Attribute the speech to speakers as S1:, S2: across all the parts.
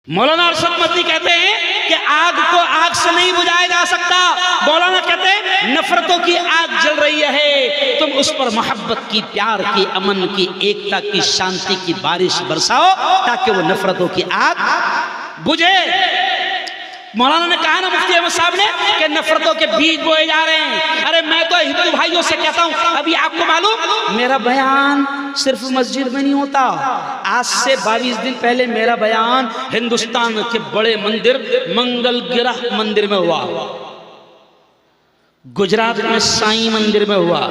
S1: मौलाना अरशद मदनी कहते हैं कि आग को आग से नहीं बुझाया जा सकता। मौलाना कहते हैं नफरतों की आग जल रही है, तुम उस पर मोहब्बत की, प्यार की, अमन की, एकता की, शांति की बारिश बरसाओ ताकि वो नफरतों की आग बुझे। मौलाना ने कहा ना मुफ्ती अहमद साहब ने कि नफरतों के बीज बोए जा रहे हैं। अरे मैं तो हिंदू भाइयों से कहता हूं, अभी आपको मालूम मेरा बयान सिर्फ मस्जिद में नहीं होता। आज से 22 दिन पहले मेरा बयान हिंदुस्तान के बड़े मंदिर मंगल गिरह मंदिर में हुआ, गुजरात में साईं मंदिर में हुआ।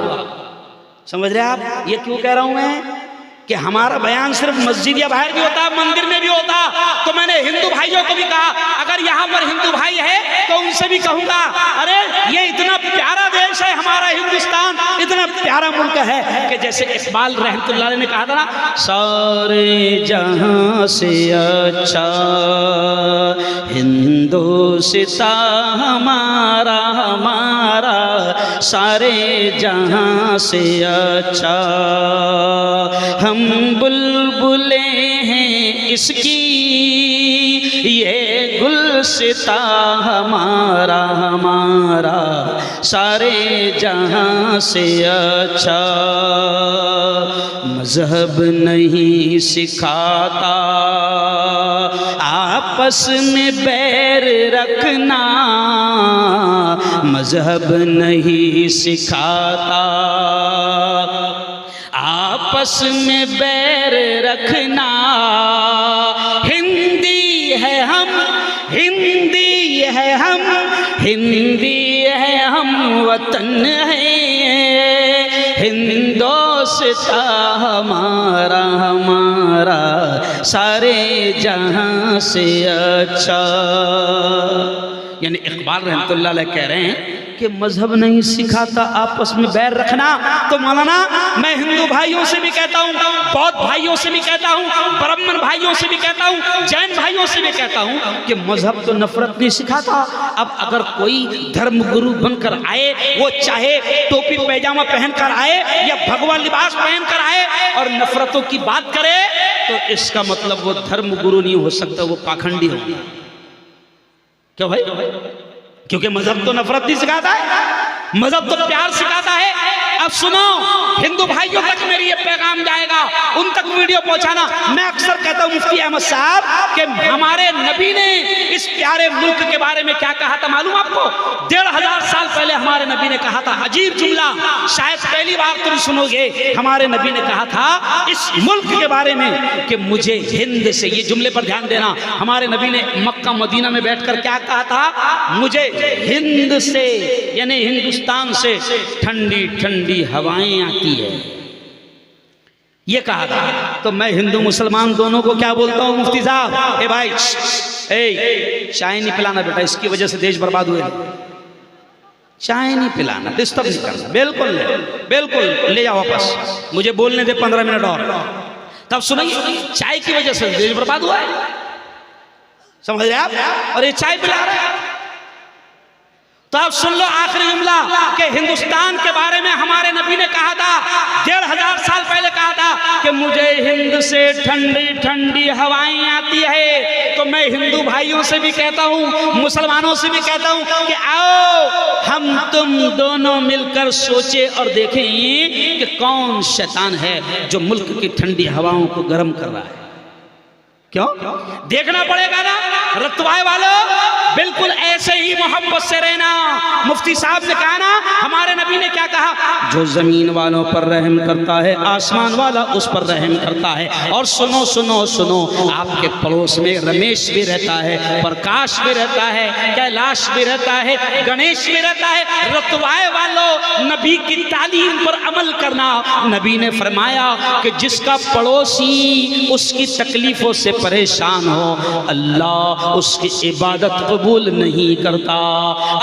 S1: समझ रहे आप ये क्यों कह रहा हूं मैं कि हमारा बयान सिर्फ मस्जिद या बाहर भी होता, मंदिर में भी होता। तो मैंने हिंदू भाइयों को भी कहा, अगर यहाँ पर हिंदू भाई है तो उनसे भी कहूंगा, अरे ये इतना प्यारा देश है हमारा हिंदुस्तान, इतना प्यारा मुल्क है कि जैसे इकबाल रहमतुल्लाह अलैह ने कहा था ना, सारे जहां से अच्छा हिंदुस्तान हमारा हमारा, सारे जहां से अच्छा हम बुलबुले हैं इसकी, ये गुलसिता हमारा हमारा, सारे जहां से अच्छा। मजहब नहीं सिखाता आपस में बैर रखना, मजहब नहीं सिखाता आपस में बैर रखना। हिंदी है हम, हिंदी है हम, हिंदी है हम, वतन है हिंदुस्ता हमारा हमारा, सारे जहां से अच्छा। यानी इकबाल रहमतुल्लाह अलैह कह रहे हैं कि मजहब नहीं सिखाता आपस में बैर रखना। तो मौलाना मैं हिंदू भाइयों से भी कहता हूँ, बौद्ध भाइयों से भी कहता हूँ, ब्राह्मण भाइयों से भी कहता हूँ, जैन भाइयों से भी कहता हूँ कि मजहब तो नफरत नहीं सिखाता। अब अगर कोई धर्म गुरु बनकर आए, वो चाहे टोपी पैजामा पहनकर आए या भगवा लिबास पहनकर आए और नफरतों की बात करे, तो इसका मतलब वो धर्म गुरु नहीं हो सकता, वो पाखंडी होगा। क्यों भाई? क्योंकि मजहब तो नफरत नहीं सिखाता है, मजहब तो प्यार सिखाता है। अब सुनो, हिंदू भाइयों तक मेरी ये पैगाम जाएगा, उन तक वीडियो पहुंचाना। मैं अक्सर कहता हूं मुफ्ती अहमद साहब कि हमारे नबी ने इस प्यारे मुल्क के बारे में क्या कहा था मालूम आपको? 1500 साल पहले हमारे नबी ने कहा था, अजीब जुमला, शायद पहली बार तुम सुनोगे। हमारे नबी ने कहा था इस मुल्क के बारे में कि मुझे हिंद से, ये जुमले पर ध्यान देना, हमारे नबी ने मक्का मदीना में बैठकर क्या कहा था? मुझे हिंद से यानी हिंदुस्तान से ठंडी ठंडी हवाएं आती है, ये कहा था। तो मैं हिंदू मुसलमान दोनों को क्या बोलता हूं मुफ्ती साहब, ए भाई ए चाय नहीं पिलाना बेटा, इसकी वजह से देश बर्बाद हुए। चाय नहीं पिलाना, डिस्टर्ब नहीं करना, बिल्कुल बिल्कुल ले जाओ वापस, मुझे बोलने दे 15 मिनट और। तब सुनिए, चाय की वजह से देश बर्बाद हुआ है, समझ रहे आप? और ये चाय पिला रहे हैं। तो आप सुन लो आखिरी जुमला कि हिंदुस्तान के बारे में हमारे नबी ने कहा था, 1500 साल पहले कहा था कि मुझे हिंद से ठंडी ठंडी हवाएं आती है। तो मैं हिंदू भाइयों से भी कहता हूँ, मुसलमानों से भी कहता हूँ कि आओ हम तुम दोनों मिलकर सोचे और देखें कि कौन शैतान है जो मुल्क की ठंडी हवाओं को गर्म कर रहा है। क्यों? देखना पड़ेगा ना रतवाए वालों, बिल्कुल ऐसे ही मोहब्बत से रहना। मुफ्ती साहब ने कहा ना, हमारे नबी ने क्या कहा? जो जमीन वालों पर रहम करता है, आसमान वाला उस पर रहम करता है। और सुनो सुनो सुनो, आपके पड़ोस में रमेश भी रहता है, प्रकाश भी रहता है, कैलाश भी रहता है, गणेश भी रहता है। रतवाए वालों, नबी की तालीम पर अमल करना। नबी ने फरमाया कि जिसका पड़ोसी उसकी तकलीफों से परेशान हो, अल्लाह उसकी इबादत कबूल नहीं करता।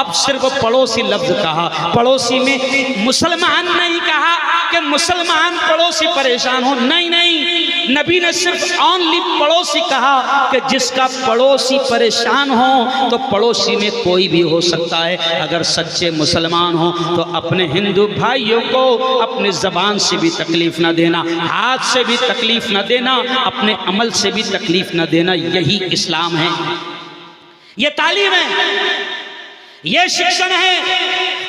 S1: अब सिर्फ पड़ोसी लफ्ज कहा, पड़ोसी में मुसलमान नहीं कहा कि मुसलमान पड़ोसी परेशान हो, नहीं नहीं, नबी ने सिर्फ ओनली पड़ोसी कहा कि जिसका पड़ोसी परेशान हो तो पड़ोसी में कोई भी हो सकता है। अगर सच्चे मुसलमान हो तो अपने हिंदू भाइयों को अपने ज़बान से भी तकलीफ ना देना, हाथ से भी तकलीफ ना देना, अपने अमल से भी तकलीफ ना देना। यही इस्लाम है, ये तालीम है, ये शिक्षण है।